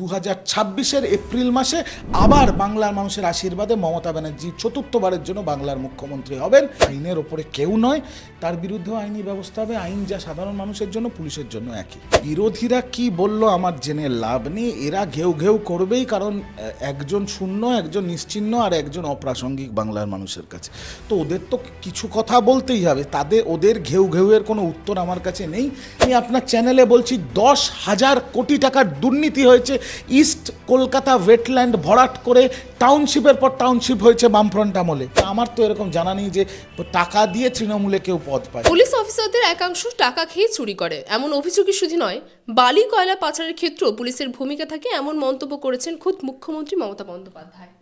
2026-এর April মাসে আবার বাংলার মানুষের আশীর্বাদে মমতা ব্যানার্জি চতুর্থবারের জন্য বাংলার মুখ্যমন্ত্রী হবেন। আইনের ওপরে কেউ নয়, তার বিরুদ্ধেও আইনি ব্যবস্থা হবে। আইন যা সাধারণ মানুষের জন্য, পুলিশের জন্য একই। বিরোধীরা কি বলল আমার জেনে লাভ নেই, এরা ঘেউ ঘেউ করবেই, কারণ একজন শূন্য, একজন নিশ্চিহ্ন আর একজন অপ্রাসঙ্গিক বাংলার মানুষের কাছে। তো ওদের তো কিছু কথা বলতেই হবে, ওদের ঘেউ ঘেউয়ের কোনো উত্তর আমার কাছে নেই। আমি আপনার চ্যানেলে বলছি 10,000 কোটি টাকার দুর্নীতি হয়েছে। ইস্ট কলকাতা ওয়েটল্যান্ড ভরাট করে টাউনশিপের পর টাউনশিপ হয়েছে বামফ্রন্ট আমলে। আমার তো এরকম জানা নেই যে টাকা দিয়ে তৃণমূলে কেউ পদ পায়। পুলিশ অফিসারদের একাংশ টাকা খেয়ে চুরি করে, এমন অভিযোগই শুধু নয়, বালি কয়লা পাচারের ক্ষেত্রেও পুলিশের ভূমিকা থাকে, এমন মন্তব্য করেছেন খোদ মুখ্যমন্ত্রী মমতা বন্দ্যোপাধ্যায়।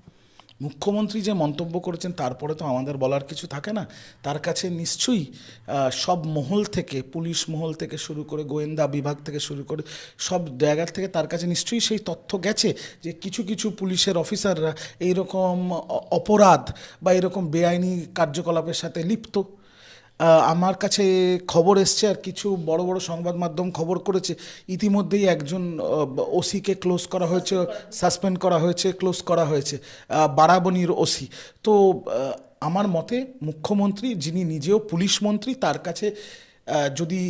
মুখ্যমন্ত্রী যে মন্তব্য করেছেন তারপরে তো আমাদের বলার কিছু থাকে না। তার কাছে নিশ্চয়ই সব মহল থেকে, পুলিশ মহল থেকে শুরু করে, গোয়েন্দা বিভাগ থেকে শুরু করে সব জায়গা থেকে তার কাছে নিশ্চয়ই সেই তথ্য গেছে যে কিছু কিছু পুলিশের অফিসাররা এইরকম অপরাধ বা এরকম বেআইনি কার্যকলাপের সাথে লিপ্ত। আমার কাছে খবর এসছে, আর কিছু বড় বড় সংবাদ মাধ্যম খবর করেছে, ইতিমধ্যেই একজন ওসিকে ক্লোজ করা হয়েছে, সাসপেন্ড করা হয়েছে, ক্লোজ করা হয়েছে, বারাবণীর ওসি। তো আমার মতে মুখ্যমন্ত্রী, যিনি নিজেও পুলিশ মন্ত্রী, তার কাছে যদি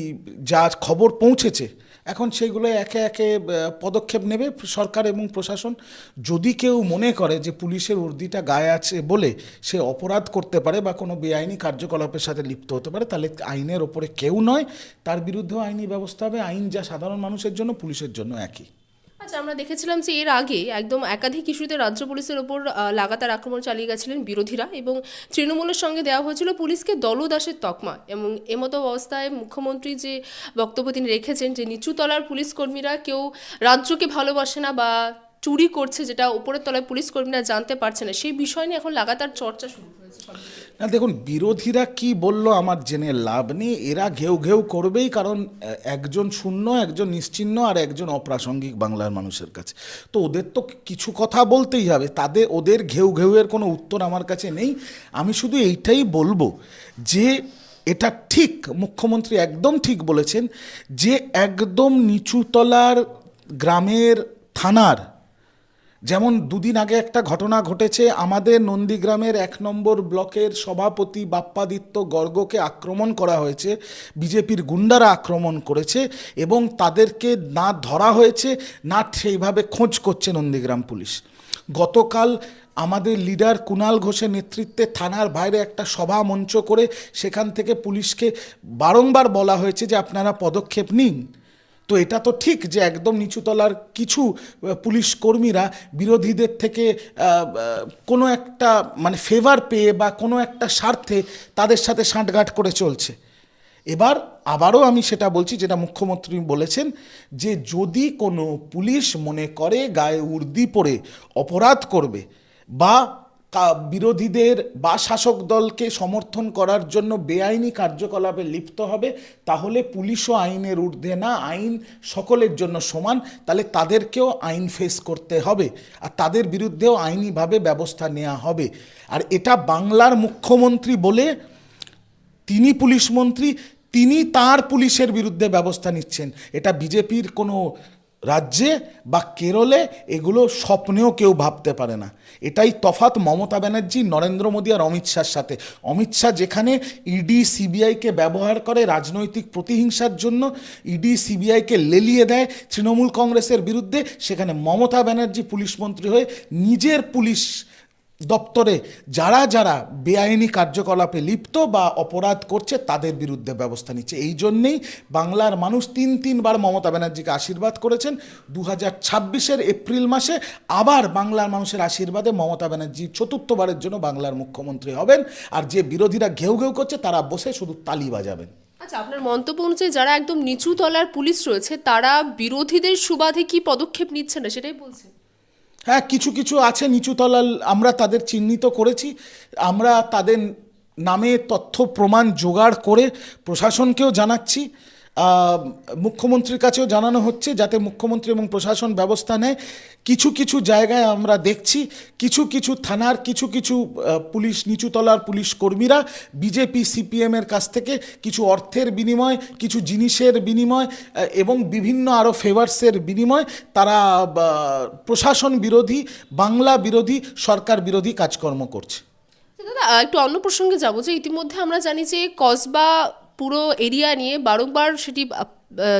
যা খবর পৌঁছেছে, এখন সেইগুলো একে একে পদক্ষেপ নেবে সরকার এবং প্রশাসন। যদি কেউ মনে করে যে পুলিশের উর্দিটা গায়ে আছে বলে সে অপরাধ করতে পারে বা কোনো বেআইনি কার্যকলাপের সাথে লিপ্ত হতে পারে, তাহলে আইনের ওপরে কেউ নয়, তার বিরুদ্ধেও আইনি ব্যবস্থা হবে। আইন যা সাধারণ মানুষের জন্য, পুলিশের জন্য একই। আচ্ছা, আমরা দেখেছিলাম যে এর আগে একদম একাধিক ইস্যুতে রাজ্য পুলিশের ওপর লাগাতার আক্রমণ চালিয়ে গেছিলেন বিরোধীরা, এবং তৃণমূলের সঙ্গে দেওয়া হয়েছিল পুলিশকে দলদাসের তকমা। এবং এমতো অবস্থায় মুখ্যমন্ত্রী যে বক্তব্য তিনি রেখেছেন যে নিচুতলার পুলিশ কর্মীরা কেউ রাজ্যকে ভালোবাসে না বা চুরি করছে, যেটা উপরের তলায় পুলিশ কর্মীরা জানতে পারছে না, সেই বিষয় নিয়ে এখন লাগাতার চর্চা শুরু হয়েছে। না দেখুন, বিরোধীরা কি বলল আমার জেনে লাভ নেই, এরা ঘেউ ঘেউ করবেই, কারণ একজন শূন্য, একজন নিশ্চিহ্ন আর একজন অপ্রাসঙ্গিক বাংলার মানুষের কাছে। তো ওদের তো কিছু কথা বলতেই হবে, ওদের ঘেউ ঘেউয়ের কোনো উত্তর আমার কাছে নেই। আমি শুধু এইটাই বলবো যে এটা ঠিক, মুখ্যমন্ত্রী একদম ঠিক বলেছেন যে একদম নিচুতলার গ্রামের থানার, যেমন দুদিন আগে একটা ঘটনা ঘটেছে, আমাদের নন্দীগ্রামের 1 নম্বর ব্লকের সভাপতি বাপ্পাদিত্য গর্গকে আক্রমণ করা হয়েছে, বিজেপির গুন্ডারা আক্রমণ করেছে, এবং তাদেরকে না ধরা হয়েছে, না সেইভাবে খোঁজ করছে নন্দীগ্রাম পুলিশ। গতকাল আমাদের লিডার কুণাল ঘোষের নেতৃত্বে থানার বাইরে একটা সভা মঞ্চ করে সেখান থেকে পুলিশকে বারংবার বলা হয়েছে যে আপনারা পদক্ষেপ নিন। তো এটা তো ঠিক যে একদম নিচুতলার কিছু পুলিশ কর্মীরা বিরোধীদের থেকে কোনো একটা মানে ফেভার পেয়ে বা কোনো একটা স্বার্থে তাদের সাথে সাঁঠগাঁঠ করে চলছে। এবার আবারও আমি সেটা বলছি যেটা মুখ্যমন্ত্রী বলেছেন, যে যদি কোনো পুলিশ মনে করে গায়ে উর্দি পরে অপরাধ করবে বা বিরোধীদের বা শাসক দলকে সমর্থন করার জন্য বেআইনি কার্যকলাপে লিপ্ত হবে, তাহলে পুলিশও আইনের ঊর্ধ্বে না, আইন সকলের জন্য সমান, তাহলে তাদেরকেও আইন ফেস করতে হবে আর তাদের বিরুদ্ধেও আইনিভাবে ব্যবস্থা নেওয়া হবে। আর এটা বাংলার মুখ্যমন্ত্রী বলে, তিনি পুলিশ মন্ত্রী, তিনি তার পুলিশের বিরুদ্ধে ব্যবস্থা নিচ্ছেন। এটা বিজেপির কোনো রাজ্যে বা কেরলে এগুলো স্বপ্নেও কেউ ভাবতে পারে না। এটাই তফাৎ মমতা ব্যানার্জি, নরেন্দ্র মোদী আর অমিত শাহর সাথে। অমিত শাহ যেখানে ইডি সিবিআইকে ব্যবহার করে রাজনৈতিক প্রতিহিংসার জন্য, ইডি সিবিআইকে লেলিয়ে দেয় তৃণমূল কংগ্রেসের বিরুদ্ধে, সেখানে মমতা ব্যানার্জি পুলিশ মন্ত্রী হয়ে নিজের পুলিশ দপ্তরে যারা যারা বেআইনি কার্যকলাপে লিপ্ত বা অপরাধ করছে তাদের বিরুদ্ধে ব্যবস্থা নিচ্ছে। এই জন্যেই বাংলার মানুষ তিনবার মমতা ব্যানার্জিকে আশীর্বাদ করেছেন। 2026-এর এপ্রিল মাসে আবার বাংলার মানুষের আশীর্বাদে মমতা ব্যানার্জি চতুর্থবারের জন্য বাংলার মুখ্যমন্ত্রী হবেন। আর যে বিরোধীরা ঘেউ ঘেউ করছে তারা বসে শুধু তালি বাজাবেন। আচ্ছা, আপনার মন্তব্য অনুযায়ী যারা একদম নিচু তলার পুলিশ রয়েছে তারা বিরোধীদের সুবাদে কি পদক্ষেপ নিচ্ছে না, সেটাই বলছে? হ্যাঁ, কিছু কিছু আছে নিচুতলার, আমরা তাদের চিহ্নিত করেছি, আমরা তাদের নামে তথ্য প্রমাণ জোগাড় করে প্রশাসনকেও জানাচ্ছি। মুখ্যমন্ত্রীর কাছেও জানানো হচ্ছে যাতে মুখ্যমন্ত্রী এবং প্রশাসন ব্যবস্থা নেয়। কিছু কিছু জায়গায় আমরা দেখছি কিছু কিছু থানার কিছু কিছু পুলিশ নিচুতলার পুলিশ কর্মীরা বিজেপি সিপিএমের কাছ থেকে কিছু অর্থের বিনিময়, কিছু জিনিসের বিনিময় এবং বিভিন্ন আরও ফেভার্সের বিনিময় তারা প্রশাসন বিরোধী, বাংলা বিরোধী, সরকার বিরোধী কাজকর্ম করছে। দাদা একটু অন্য প্রসঙ্গে যাবো, যে ইতিমধ্যে আমরা জানি যে কসবা পুরো এরিয়া নিয়ে বারংবার সেটি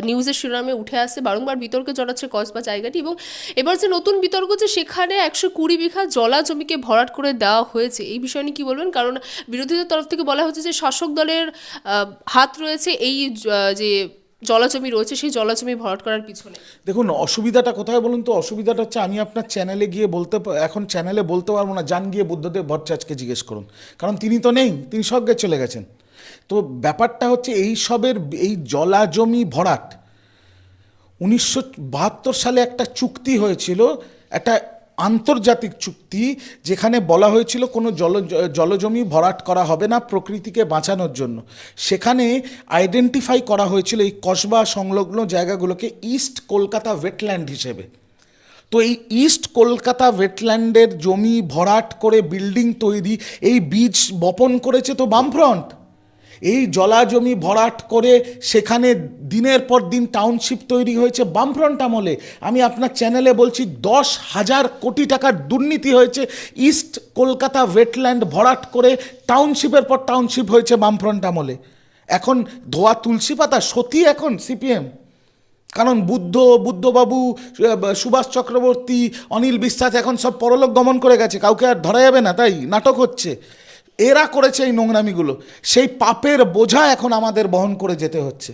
নিউজের শিরোনামে উঠে আসছে, বারংবার বিতর্কে জড়াচ্ছে কসবা জায়গাটি, এবং এবার যে নতুন বিতর্ক যে সেখানে 120 বিঘা জলা জমিকে ভরাট করে দেওয়া হয়েছে, এই বিষয় নিয়ে কী বলবেন? কারণ বিরোধীদের তরফ থেকে বলা হচ্ছে যে শাসক দলের হাত রয়েছে এই যে জলাজমি রয়েছে সেই জলাজমি ভরাট করার পিছনে। দেখুন অসুবিধাটা কোথায় বলুন তো? অসুবিধাটা হচ্ছে আমি আপনার চ্যানেলে গিয়ে এখন চ্যানেলে বলতে পারবো না, যান গিয়ে বুদ্ধদেব ভট্টাচার্যকে জিজ্ঞেস করুন, কারণ তিনি তো নেই, তিনি স্বর্গে চলে গেছেন। তো ব্যাপারটা হচ্ছে এই জলাজমি ভরাট 1972 সালে একটা চুক্তি হয়েছিল, একটা আন্তর্জাতিক চুক্তি, যেখানে বলা হয়েছিল কোনো জলজমি ভরাট করা হবে না প্রকৃতিকে বাঁচানোর জন্য। সেখানে আইডেন্টিফাই করা হয়েছিল এই কসবা সংলগ্ন জায়গাগুলোকে ইস্ট কলকাতা ওয়েটল্যান্ড হিসেবে। তো এই ইস্ট কলকাতা ওয়েটল্যান্ডের জমি ভরাট করে বিল্ডিং তৈরি, এই বীজ বপন করেছে তো বামফ্রন্ট। এই জলাজমি ভরাট করে সেখানে দিনের পর দিন টাউনশিপ তৈরি হয়েছে বামফ্রন্ট আমলে। আমি আপনার চ্যানেলে বলছি 10,000 কোটি টাকার দুর্নীতি হয়েছে ইস্ট কলকাতা ওয়েটল্যান্ড ভরাট করে, টাউনশিপের পর টাউনশিপ হয়েছে বামফ্রন্ট আমলে। এখন ধোয়া তুলসী পাতা সতী এখন সিপিএম, কারণ বুদ্ধবাবু, সুভাষ চক্রবর্তী, অনিল বিশ্বাস এখন সব পরলোক গমন করে গেছে, কাউকে আর ধরা যাবে না, তাই নাটক হচ্ছে। এরা করেছে এই নোংরামিগুলো, সেই পাপের বোঝা এখন আমাদের বহন করে যেতে হচ্ছে।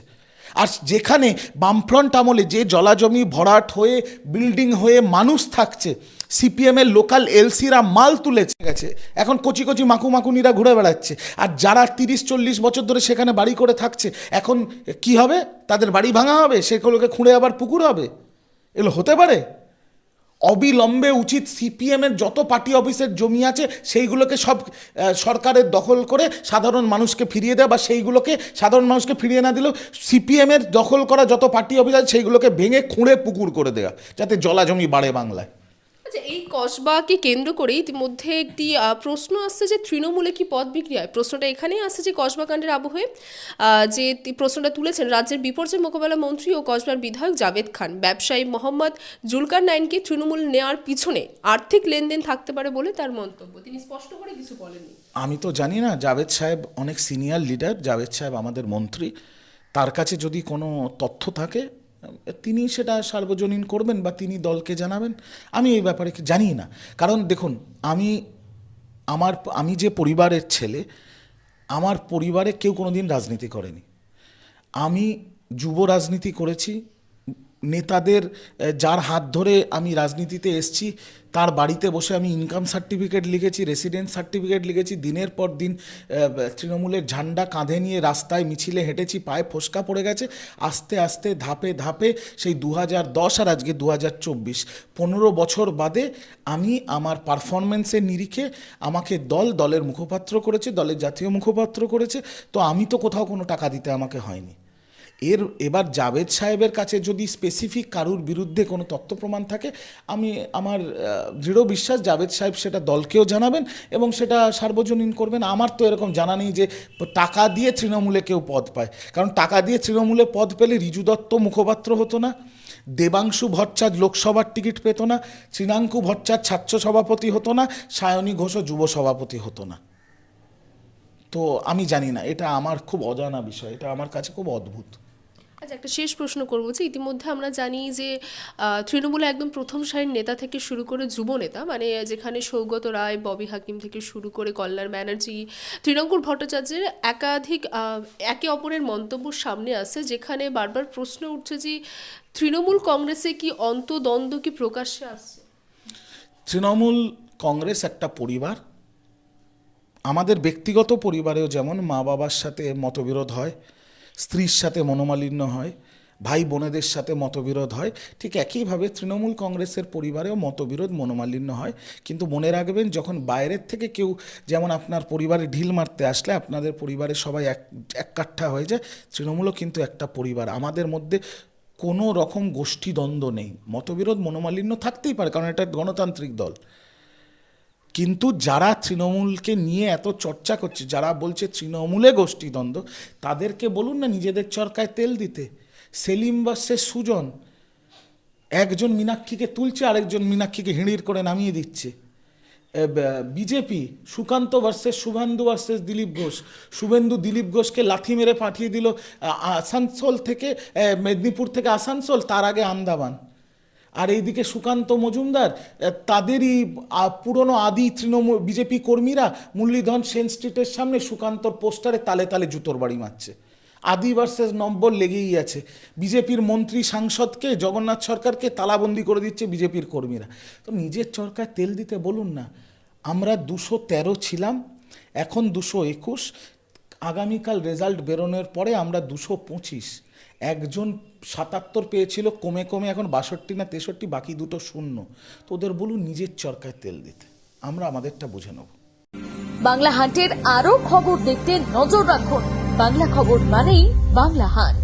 আর যেখানে বামফ্রন্ট আমলে যে জলাজমি ভরাট হয়ে বিল্ডিং হয়ে মানুষ থাকছে, সিপিএমের লোকাল এলসিরা মাল তুলেছে গেছে, এখন কচি কচি মাকুনিরা ঘুরে বেড়াচ্ছে। আর যারা 30-40 বছর ধরে সেখানে বাড়ি করে থাকছে, এখন কি হবে? তাদের বাড়ি ভাঙা হবে, সেগুলোকে খুঁড়ে আবার পুকুর হবে? এগুলো হতে পারে? অবিলম্বে উচিত সিপিএমের যত পার্টি অফিসের জমি আছে সেইগুলোকে সব সরকারের দখল করে সাধারণ মানুষকে ফিরিয়ে দেওয়া, বা সেইগুলোকে সাধারণ মানুষকে ফিরিয়ে না দিলেও সিপিএমের দখল করা যত পার্টি অফিস আছে সেইগুলোকে ভেঙে খুঁড়ে পুকুর করে দেওয়া, যাতে জলাজমি বাড়ে বাংলায়। আচ্ছা, এই কসবাকে কেন্দ্র করে ইতিমধ্যে একটি প্রশ্ন আসছে যে তৃণমূলে কি পদ বিক্রি হয়? প্রশ্নটা এখানেই আসছে যে কসবা কাণ্ডের আবহে যে প্রশ্নটা তুলেছেন রাজ্যের বিপর্যয় মোকাবেলা মন্ত্রী ও কসবার বিধায়ক জাভেদ খান। ব্যবসায়ী মোহাম্মদ জুলকার নাইনকে তৃণমূল নেওয়ার পিছনে আর্থিক লেনদেন থাকতে পারে বলে তার মন্তব্য। তিনি স্পষ্ট করে কিছু বলেননি। আমি তো জানি না, জাভেদ সাহেব অনেক সিনিয়র লিডার, জাভেদ সাহেব আমাদের মন্ত্রী, তার কাছে যদি কোনো তথ্য থাকে তিনি সেটা সার্বজনীন করবেন বা তিনি দলকে জানাবেন। আমি এই ব্যাপারে জানি না, কারণ দেখুন আমি যে পরিবারের ছেলে, আমার পরিবারে কেউ কোনোদিন রাজনীতি করেনি। আমি যুব রাজনীতি করেছি, নেতাদের যার হাত ধরে আমি রাজনীতিতে এসেছি তার বাড়িতে বসে আমি ইনকাম সার্টিফিকেট লিখেছি, রেসিডেন্স সার্টিফিকেট লিখেছি, দিনের পর দিন তৃণমূলের ঝান্ডা কাঁধে নিয়ে রাস্তায় মিছিলে হেঁটেছি, পায়ে ফোসকা পড়ে গেছে। আস্তে আস্তে ধাপে ধাপে সেই 2010 আর আজকে 2024, 15 বছর বাদে আমি আমার পারফরমেন্সের নিরিখে আমাকে দলের মুখপাত্র করেছে, দলের জাতীয় মুখপাত্র করেছে। তো আমি তো কোথাও কোনো টাকা দিতে আমাকে হয়নি। এবার জাভেদ সাহেবের কাছে যদি স্পেসিফিক কারুর বিরুদ্ধে কোনো তথ্য প্রমাণ থাকে, আমার দৃঢ় বিশ্বাস জাভেদ সাহেব সেটা দলকেও জানাবেন এবং সেটা সার্বজনীন করবেন। আমার তো এরকম জানা নেই যে টাকা দিয়ে তৃণমূলে কেউ পদ পায়, কারণ টাকা দিয়ে তৃণমূলে পদ পেলে রিজু দত্ত মুখপাত্র হতো না, দেবাংশু ভট্টাচার্য লোকসভার টিকিট পেত না, তৃণাঙ্কু ভট্টাচার্য ছাত্র সভাপতি হতো না, সায়নী ঘোষও যুব সভাপতি হতো না। তো আমি জানি না, এটা আমার খুব অজানা বিষয়, এটা আমার কাছে খুব অদ্ভুত। আচ্ছা, একটা শেষ প্রশ্ন করবো যে ইতিমধ্যে আমরা জানি যে তৃণমূলে একদম প্রথম সারির নেতা থেকে শুরু করে যুব নেতা, মানে যেখানে সৌগত রায়, ববি হাকিম থেকে শুরু করে কল্যাণ ব্যানার্জি, তৃণাঙ্কুর ভট্টাচার্যের একাধিক একে অপরের মন্তব্য সামনে আসছে, যেখানে বারবার প্রশ্ন উঠছে যে তৃণমূল কংগ্রেসে কি অন্তদ্বন্দ্ব কি প্রকাশ্যে আসছে? তৃণমূল কংগ্রেস একটা পরিবার, আমাদের ব্যক্তিগত পরিবারেও যেমন মা বাবার সাথে মতবিরোধ হয়, স্ত্রীর সাথে মনোমালিন্য হয়, ভাই বোনেদের সাথে মতবিরোধ হয়, ঠিক একইভাবে তৃণমূল কংগ্রেসের পরিবারেও মতবিরোধ মনোমালিন্য হয়। কিন্তু মনে রাখবেন, যখন বাইরের থেকে কেউ, যেমন আপনার পরিবারে ঢিল মারতে আসলে আপনাদের পরিবারে সবাই এক কাঠা হয়ে যায়, তৃণমূলও কিন্তু একটা পরিবার। আমাদের মধ্যে কোনো রকম গোষ্ঠীদ্বন্দ্ব নেই, মতবিরোধ মনোমালিন্য থাকতেই পারে, কারণ এটা গণতান্ত্রিক দল। কিন্তু যারা তৃণমূলকে নিয়ে এত চর্চা করছে, যারা বলছে তৃণমূলে গোষ্ঠীদ্বন্দ্ব, তাদেরকে বলুন না নিজেদের চরকায় তেল দিতে। সেলিম ভার্সেস সুজন, একজন মীনাক্ষীকে তুলছে, আরেকজন মীনাক্ষীকে হিড়ির করে নামিয়ে দিচ্ছে। BJP Sukanta versus Suvendu versus Dilip Ghosh, Suvendu Dilip ঘোষকে লাথি মেরে পাঠিয়ে দিল আসানসোল থেকে, মেদিনীপুর থেকে আসানসোল, তার আগে আন্দামান। আর এইদিকে সুকান্ত মজুমদার, তাদেরই পুরনো আদি তৃণমূল বিজেপি কর্মীরা মুরলীধন সেন স্ট্রিটের সামনে সুকান্তর পোস্টারে তালে তালে জুতোর বাড়ি মারছে। আদি ভার্সেস নম্বর লেগেই আছে। বিজেপির মন্ত্রী সাংসদকে, জগন্নাথ সরকারকে তালাবন্দি করে দিচ্ছে বিজেপির কর্মীরা। তো নিজের চরকায় তেল দিতে বলুন না। আমরা 213 ছিলাম, এখন 221, আগামীকাল রেজাল্ট বেরোনোর পরে আমরা 225। একজন 77 পেয়েছিল, কমে কমে এখন 62 না 63, বাকি দুটো শূন্য। তো ওদের বলুন নিজের চরকায় তেল দিতে, আমরা আমাদেরটা বুঝে নেব। বাংলা হান্টের আরো খবর দেখতে নজর রাখুন। বাংলা খবর মানেই বাংলা হান্ট।